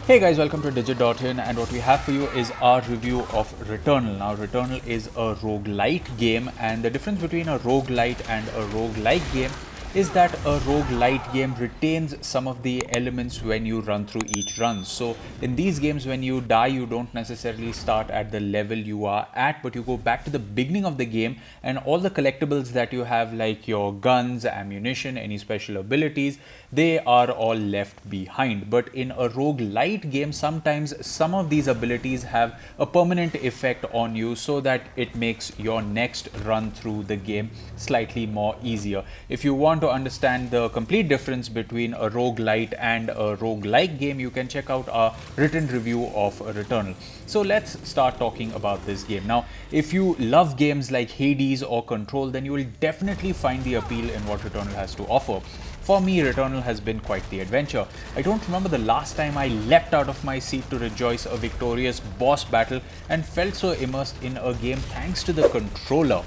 Hey guys, welcome to Digit.in, and what we have for you is our review of Returnal. Now, Returnal is a roguelite game, and the difference between a roguelite and a roguelike game is that a roguelite game retains some of the elements when you run through each run. So in these games, when you die, you don't necessarily start at the level you are at, but you go back to the beginning of the game, and all the collectibles that you have, like your guns, ammunition, any special abilities, they are all left behind. But in a roguelite game, sometimes some of these abilities have a permanent effect on you, so that it makes your next run through the game slightly more easier. If you want to understand the complete difference between a roguelite and a roguelike game, you can check out our written review of Returnal. So let's start talking about this game. Now, if you love games like Hades or Control, then you will definitely find the appeal in what Returnal has to offer. For me, Returnal has been quite the adventure. I don't remember the last time I leapt out of my seat to rejoice a victorious boss battle and felt so immersed in a game thanks to the controller.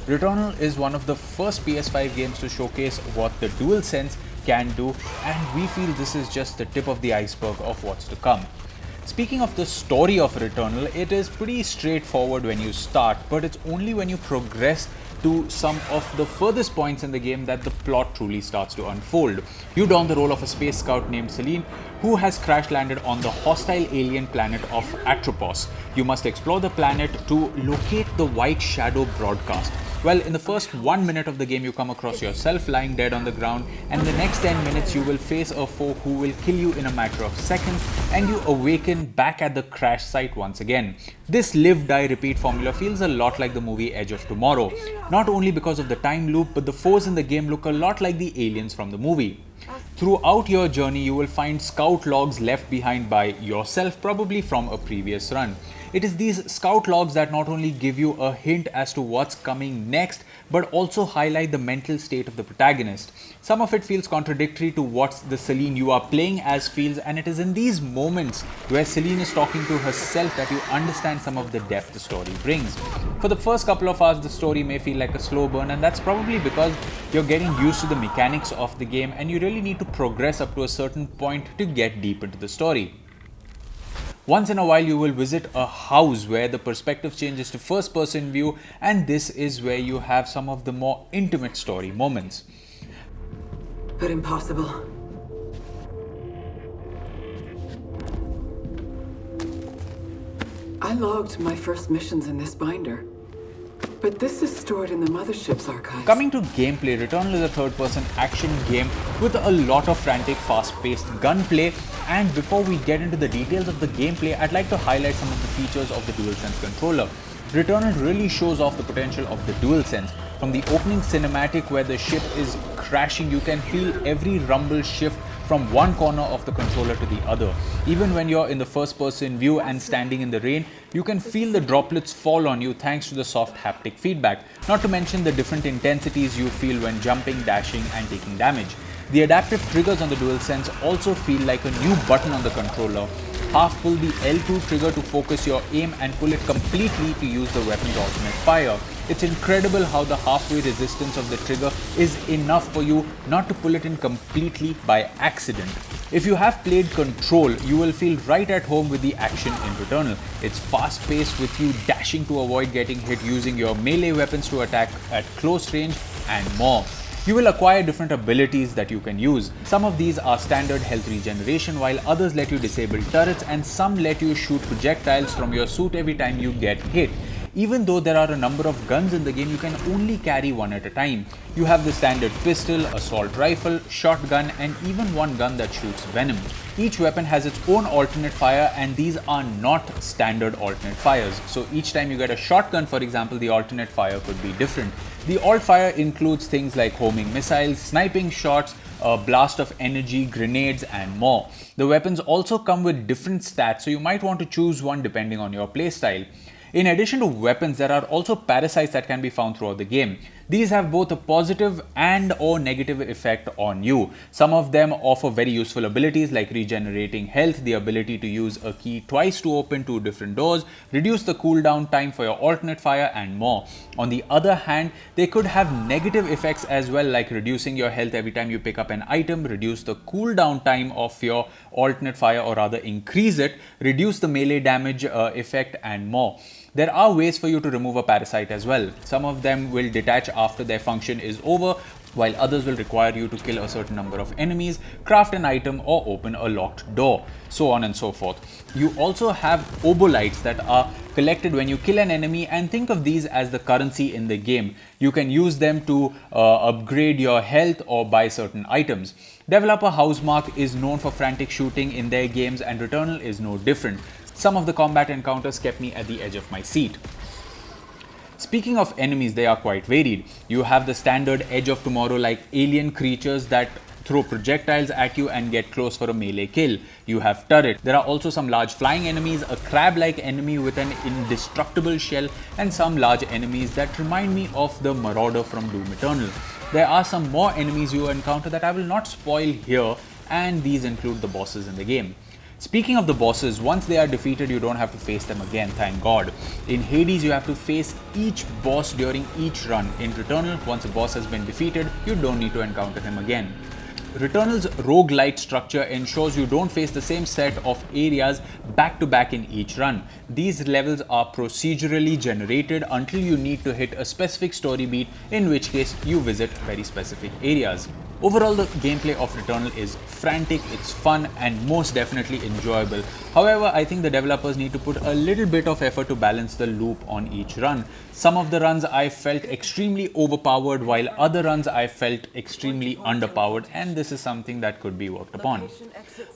Returnal is one of the first PS5 games to showcase what the DualSense can do, and we feel this is just the tip of the iceberg of what's to come. Speaking of the story of Returnal, it is pretty straightforward when you start, but it's only when you progress to some of the furthest points in the game that the plot truly starts to unfold. You don the role of a space scout named Celine, who has crash landed on the hostile alien planet of Atropos. You must explore the planet to locate the White Shadow broadcast. Well, in the first 1 minute of the game, you come across yourself lying dead on the ground, and in the next 10 minutes, you will face a foe who will kill you in a matter of seconds, and you awaken back at the crash site once again. This live, die, repeat formula feels a lot like the movie Edge of Tomorrow, not only because of the time loop, but the foes in the game look a lot like the aliens from the movie. Throughout your journey, you will find scout logs left behind by yourself, probably from a previous run. It is these scout logs that not only give you a hint as to what's coming next, but also highlight the mental state of the protagonist. Some of it feels contradictory to what the Celine you are playing as feels, and it is in these moments where Celine is talking to herself that you understand some of the depth the story brings. For the first couple of hours, the story may feel like a slow burn, and that's probably because you're getting used to the mechanics of the game, and you really need to progress up to a certain point to get deep into the story. Once in a while, you will visit a house where the perspective changes to first person view, and this is where you have some of the more intimate story moments. But impossible. I logged my first missions in this binder, but this is stored in the mothership's archives. Coming to gameplay, Returnal is a third-person action game with a lot of frantic, fast-paced gunplay. And before we get into the details of the gameplay, I'd like to highlight some of the features of the DualSense controller. Returnal really shows off the potential of the DualSense. From the opening cinematic where the ship is crashing, you can feel every rumble shift from one corner of the controller to the other. Even when you're in the first person view and standing in the rain, you can feel the droplets fall on you thanks to the soft haptic feedback, not to mention the different intensities you feel when jumping, dashing and taking damage. The adaptive triggers on the DualSense also feel like a new button on the controller. Half pull the L2 trigger to focus your aim and pull it completely to use the weapon's alternate fire. It's incredible how the halfway resistance of the trigger is enough for you not to pull it in completely by accident. If you have played Control, you will feel right at home with the action in Returnal. It's fast paced with you dashing to avoid getting hit, using your melee weapons to attack at close range and more. You will acquire different abilities that you can use. Some of these are standard health regeneration, while others let you disable turrets, and some let you shoot projectiles from your suit every time you get hit. Even though there are a number of guns in the game, you can only carry one at a time. You have the standard pistol, assault rifle, shotgun, and even one gun that shoots venom. Each weapon has its own alternate fire, and these are not standard alternate fires. So each time you get a shotgun, for example, the alternate fire could be different. The alt fire includes things like homing missiles, sniping shots, a blast of energy, grenades, and more. The weapons also come with different stats, so you might want to choose one depending on your playstyle. In addition to weapons, there are also parasites that can be found throughout the game. These have both a positive and or negative effect on you. Some of them offer very useful abilities like regenerating health, the ability to use a key twice to open 2 different doors, reduce the cooldown time for your alternate fire, and more. On the other hand, they could have negative effects as well, like reducing your health every time you pick up an item, reduce the cooldown time of your alternate fire, or rather increase it, reduce the melee damage effect, and more. There are ways for you to remove a parasite as well. Some of them will detach after their function is over, while others will require you to kill a certain number of enemies, craft an item, or open a locked door, so on and so forth. You also have obolites that are collected when you kill an enemy, and think of these as the currency in the game. You can use them to upgrade your health or buy certain items. Developer Housemarque is known for frantic shooting in their games, and Returnal is no different. Some of the combat encounters kept me at the edge of my seat. Speaking of enemies, they are quite varied. You have the standard Edge of Tomorrow like alien creatures that throw projectiles at you and get close for a melee kill. You have turret. There are also some large flying enemies, a crab-like enemy with an indestructible shell, and some large enemies that remind me of the Marauder from Doom Eternal. There are some more enemies you encounter that I will not spoil here, and these include the bosses in the game. Speaking of the bosses, once they are defeated, you don't have to face them again, thank God. In Hades, you have to face each boss during each run. In Returnal, once a boss has been defeated, you don't need to encounter him again. Returnal's roguelite structure ensures you don't face the same set of areas back to back in each run. These levels are procedurally generated until you need to hit a specific story beat, in which case you visit very specific areas. Overall, the gameplay of Returnal is frantic, it's fun, and most definitely enjoyable. However, I think the developers need to put a little bit of effort to balance the loop on each run. Some of the runs I felt extremely overpowered, while other runs I felt extremely underpowered, and this is something that could be worked upon.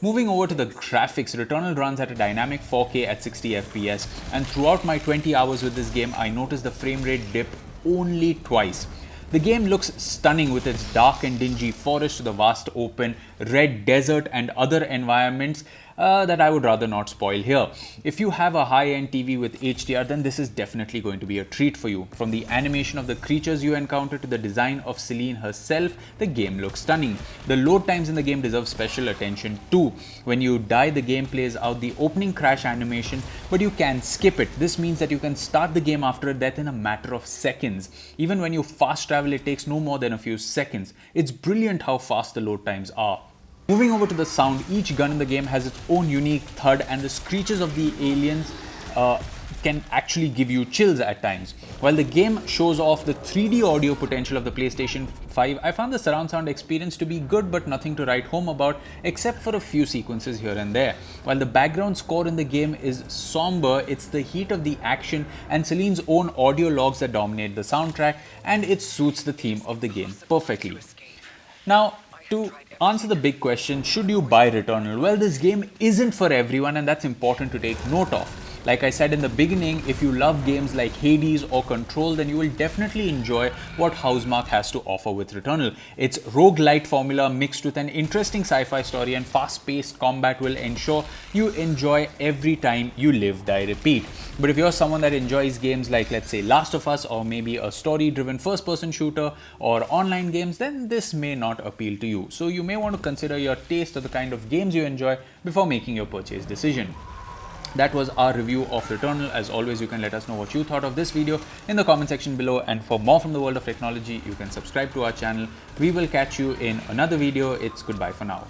Moving over to the graphics, Returnal runs at a dynamic 4K at 60 FPS, and throughout my 20 hours with this game, I noticed the frame rate dip only twice. The game looks stunning with its dark and dingy forest, the vast open red desert, and other environments that I would rather not spoil here. If you have a high-end TV with HDR, then this is definitely going to be a treat for you. From the animation of the creatures you encounter to the design of Celine herself, the game looks stunning. The load times in the game deserve special attention too. When you die, the game plays out the opening crash animation, but you can skip it. This means that you can start the game after a death in a matter of seconds. Even when you fast travel, it takes no more than a few seconds. It's brilliant how fast the load times are. Moving over to the sound, each gun in the game has its own unique thud, and the screeches of the aliens can actually give you chills at times. While the game shows off the 3D audio potential of the PlayStation 5, I found the surround sound experience to be good but nothing to write home about, except for a few sequences here and there. While the background score in the game is somber, it's the heat of the action and Celine's own audio logs that dominate the soundtrack, and it suits the theme of the game perfectly. Now, to answer the big question, should you buy Returnal? Well, this game isn't for everyone, and that's important to take note of. Like I said in the beginning, if you love games like Hades or Control, then you will definitely enjoy what Housemarque has to offer with Returnal. Its roguelite formula mixed with an interesting sci-fi story and fast-paced combat will ensure you enjoy every time you live, die, repeat. But if you're someone that enjoys games like, let's say, Last of Us, or maybe a story-driven first-person shooter or online games, then this may not appeal to you. So you may want to consider your taste or the kind of games you enjoy before making your purchase decision. That was our review of Returnal. As always, you can let us know what you thought of this video in the comment section below, and for more from the world of technology, you can subscribe to our channel. We will catch you in another video. It's goodbye for now.